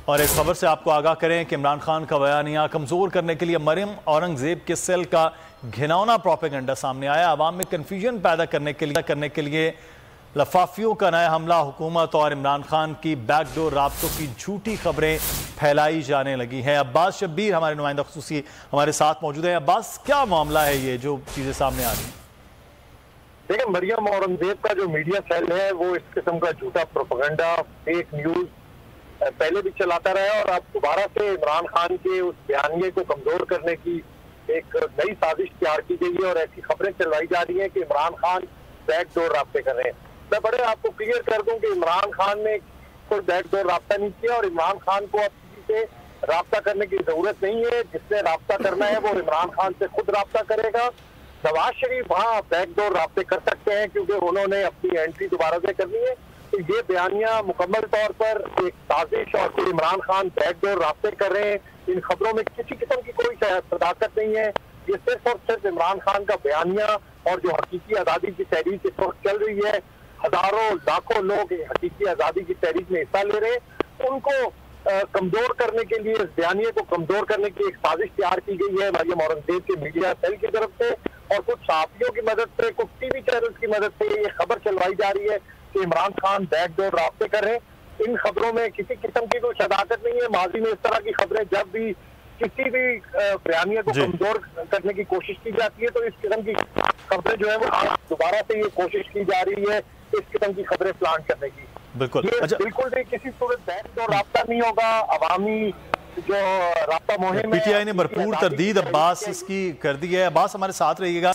और इस खबर से आपको आगाह करें कि इमरान खान का बयानिया कमज़ोर करने के लिए मरियम औरंगजेब के सेल का घिनौना प्रोपेगेंडा सामने आया। अवाम में कन्फ्यूजन पैदा करने के लिए लफाफियों का नया हमला, हुकूमत और इमरान खान की बैकडोर राब्तों की झूठी खबरें फैलाई जाने लगी हैं। अब्बास शब्बीर हमारे नुमाइंदा खुसूसी हमारे साथ मौजूद है। अब्बास, क्या मामला है ये जो चीज़ें सामने आ रही हैं? देखिए, मरियम औरंगजेब का जो मीडिया सेल है वो इस किस्म का झूठा प्रोपेगेंडा, फेक न्यूज पहले भी चलाता रहा है और अब दोबारा से इमरान खान के उस बयानिए को कमजोर करने की एक नई साजिश तैयार की गई है और ऐसी खबरें चलवाई जा रही हैं कि इमरान खान बैकडोर राब्ते कर रहे हैं। मैं बड़े आपको क्लियर कर दूं कि इमरान खान ने कोई बैकडोर राब्ता नहीं किया और इमरान खान को अब किसी से राब्ता करने की जरूरत नहीं है। जिसने राब्ता करना है वो इमरान खान से खुद राब्ता करेगा। नवाज शरीफ वहाँ बैकडोर राब्ते कर सकते हैं क्योंकि उन्होंने अपनी एंट्री दोबारा से करनी है। तो ये बयानिया मुकम्मल तौर पर एक साजिश और फिर इमरान खान बैकडोर राब्ते कर रहे हैं। इन खबरों में किसी किस्म की कोई सदाकत नहीं है। ये सिर्फ और सिर्फ इमरान खान का बयानिया और जो हकीकी आज़ादी की तहरीक इस वक्त चल रही है, हजारों लाखों लोग हकीकी आज़ादी की तहरीक में हिस्सा ले रहे हैं, उनको कमजोर करने के लिए, इस बयानिए को कमजोर करने की एक साजिश तैयार की गई है मरियम औरंगजेब के मीडिया सेल की तरफ से और कुछ सहाफियों की मदद से, कुछ टीवी चैनल की मदद से ये खबर चलवाई जा रही है कि इमरान खान बैकडोर राब्ते कर रहे हैं। इन खबरों में किसी किस्म की कोई सदाकत नहीं है। माजी में इस तरह की खबरें जब भी किसी भी बयानिया को कमजोर करने की कोशिश की जाती है तो इस किस्म की खबरें जो है वो आज दोबारा से ये कोशिश की जा रही है इस किस्म की खबरें प्लान करने की। बिल्कुल बिल्कुल भी किसी सूरत बैकडोर राब्ता नहीं होगा। अवामी जो राब्ता मुहिम है, पीटीआई ने भरपूर तरदीद अब्बास इसकी कर दी है। अब्बास, हमारे साथ रहिएगा।